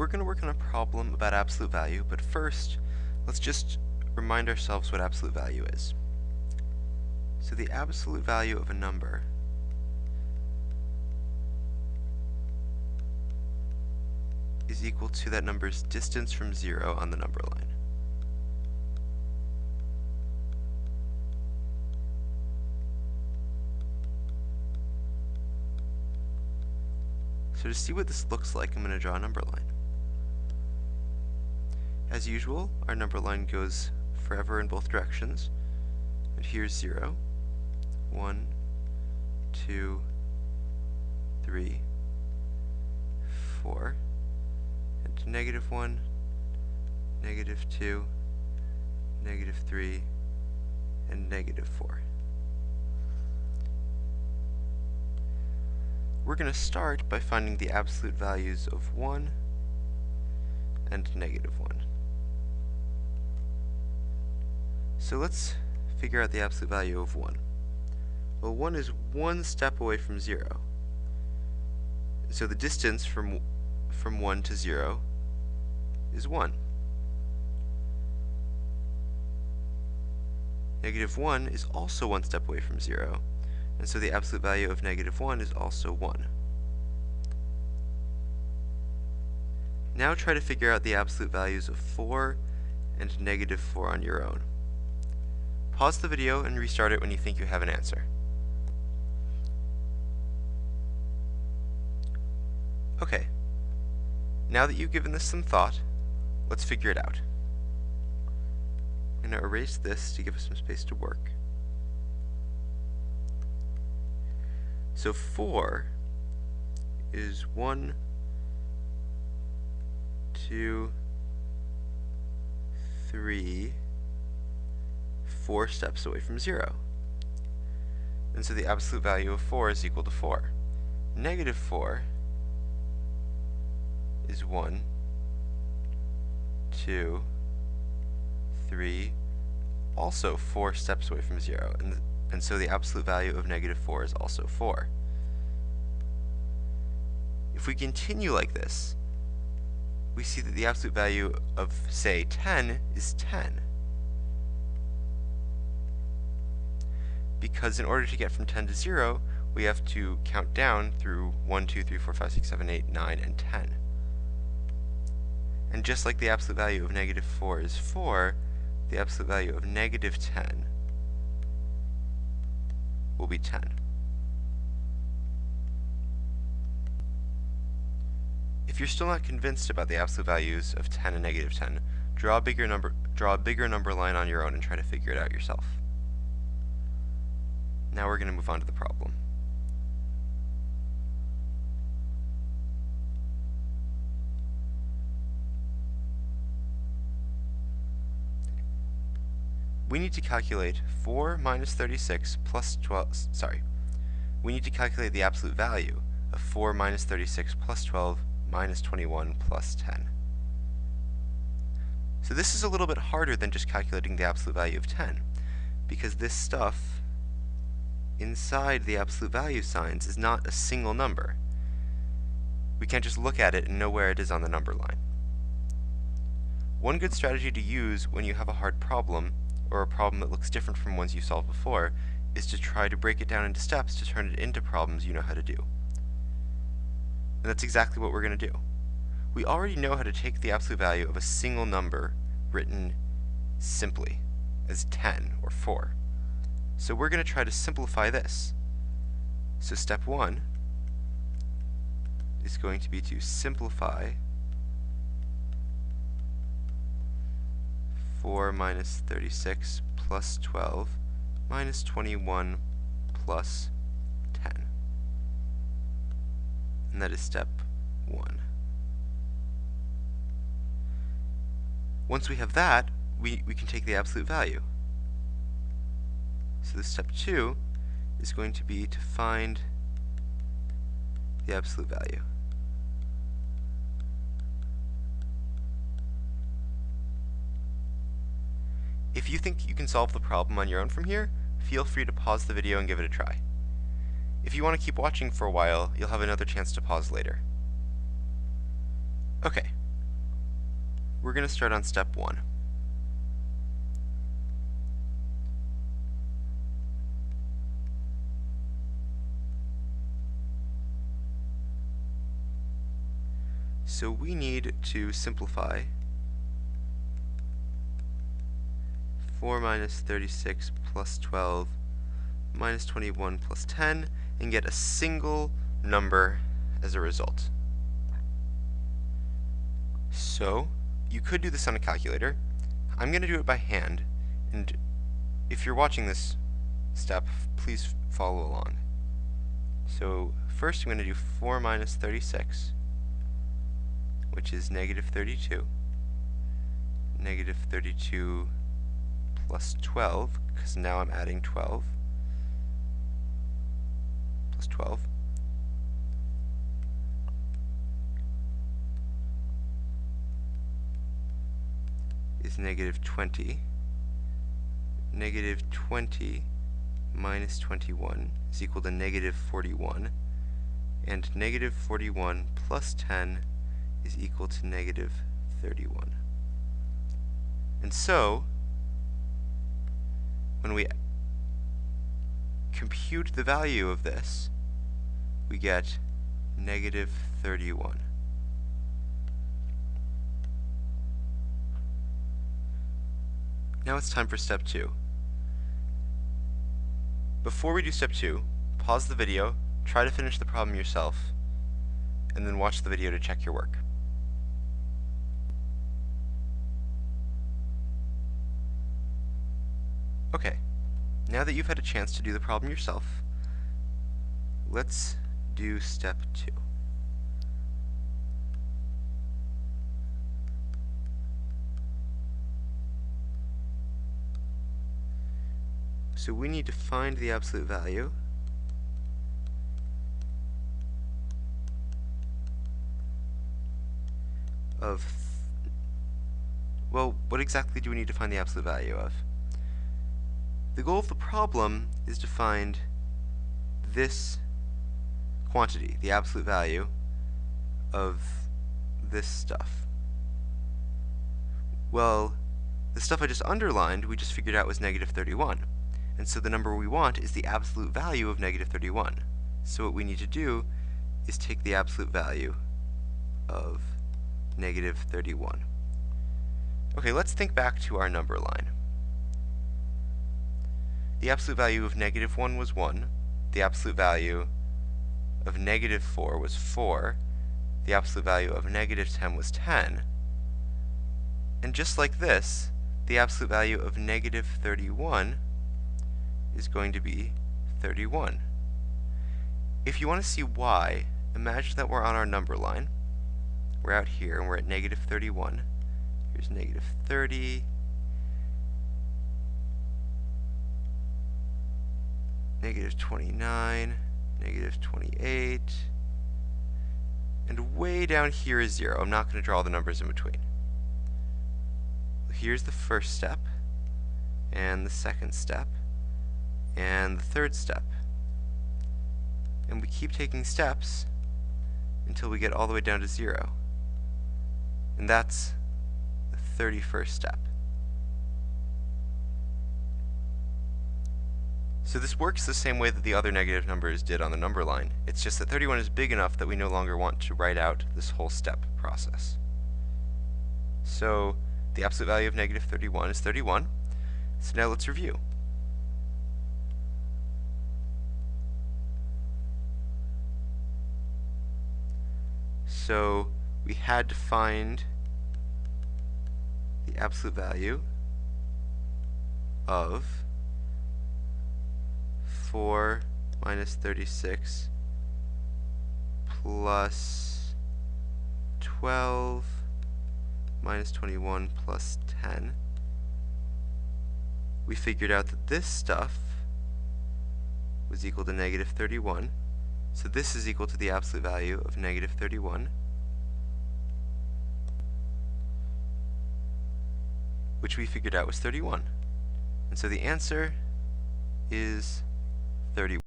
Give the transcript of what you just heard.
We're going to work on a problem about absolute value, but first, let's just remind ourselves what absolute value is. So the absolute value of a number is equal to that number's distance from 0 on the number line. So to see what this looks like, I'm going to draw a number line. As usual, our number line goes forever in both directions. And here's 0, 1, 2, 3, 4, and -1, -2, -3, and -4. We're going to start by finding the absolute values of 1 and -1. So let's figure out the absolute value of 1. Well, 1 is one step away from 0. So the distance from 1 to 0 is 1. -1 is also one step away from 0. And so the absolute value of -1 is also 1. Now try to figure out the absolute values of 4 and -4 on your own. Pause the video and restart it when you think you have an answer. Okay, now that you've given this some thought, let's figure it out. I'm going to erase this to give us some space to work. So 4 is 1, 2, 3, 4 steps away from 0. And so the absolute value of 4 is equal to 4. -4 is 1, 2, 3, also 4 steps away from 0. And so the absolute value of -4 is also 4. If we continue like this, we see that the absolute value of, say, 10 is 10. Because in order to get from 10 to 0, we have to count down through 1, 2, 3, 4, 5, 6, 7, 8, 9, and 10. And just like the absolute value of -4 is 4, the absolute value of -10 will be 10. If you're still not convinced about the absolute values of 10 and -10, draw a bigger number line on your own and try to figure it out yourself. Now we're going to move on to the problem. We need to calculate 4 minus 36 plus 12, we need to calculate the absolute value of 4 minus 36 plus 12 minus 21 plus 10. So this is a little bit harder than just calculating the absolute value of 10, because this stuff inside the absolute value signs is not a single number. We can't just look at it and know where it is on the number line. One good strategy to use when you have a hard problem, or a problem that looks different from ones you solved before, is to try to break it down into steps to turn it into problems you know how to do. And that's exactly what we're going to do. We already know how to take the absolute value of a single number written simply as 10 or 4. So we're going to try to simplify this. So step 1 is going to be to simplify 4 minus 36 plus 12 minus 21 plus 10. And that is step 1. Once we have that, we can take the absolute value. So the step 2 is going to be to find the absolute value. If you think you can solve the problem on your own from here, feel free to pause the video and give it a try. If you want to keep watching for a while, you'll have another chance to pause later. Okay, we're going to start on step 1. So we need to simplify 4 minus 36 plus 12 minus 21 plus 10 and get a single number as a result. So you could do this on a calculator. I'm going to do it by hand, and if you're watching this step, please follow along. So first I'm going to do 4 minus 36, which is negative 32. Negative 32 plus 12, because now I'm adding 12, plus 12. Is negative 20. Negative 20 minus 21 is equal to negative 41. And negative 41 plus 10 is equal to negative 31. And so, when we compute the value of this, we get negative 31. Now it's time for step 2. Before we do step 2, pause the video, try to finish the problem yourself, and then watch the video to check your work. Okay, now that you've had a chance to do the problem yourself, let's do step 2. So we need to find the absolute value of, well, what exactly do we need to find the absolute value of? The goal of the problem is to find this quantity, the absolute value of this stuff. Well, the stuff I just underlined, we just figured out was negative 31. And so the number we want is the absolute value of negative 31. So what we need to do is take the absolute value of negative 31. Okay, let's think back to our number line. The absolute value of negative 1 was 1. The absolute value of negative 4 was 4. The absolute value of negative 10 was 10. And just like this, the absolute value of negative 31 is going to be 31. If you want to see why, imagine that we're on our number line. We're out here and we're at negative 31. Here's negative 30. Negative 29. Negative 28. And way down here is 0. I'm not going to draw the numbers in between. Here's the first step, and the second step, and the third step. And we keep taking steps until we get all the way down to 0. And that's the 31st step. So this works the same way that the other negative numbers did on the number line. It's just that 31 is big enough that we no longer want to write out this whole step process. So the absolute value of negative 31 is 31. So now let's review. So we had to find the absolute value of 4 minus 36 plus 12 minus 21 plus 10. We figured out that this stuff was equal to negative 31. So this is equal to the absolute value of negative 31, which we figured out was 31. And so the answer is 31.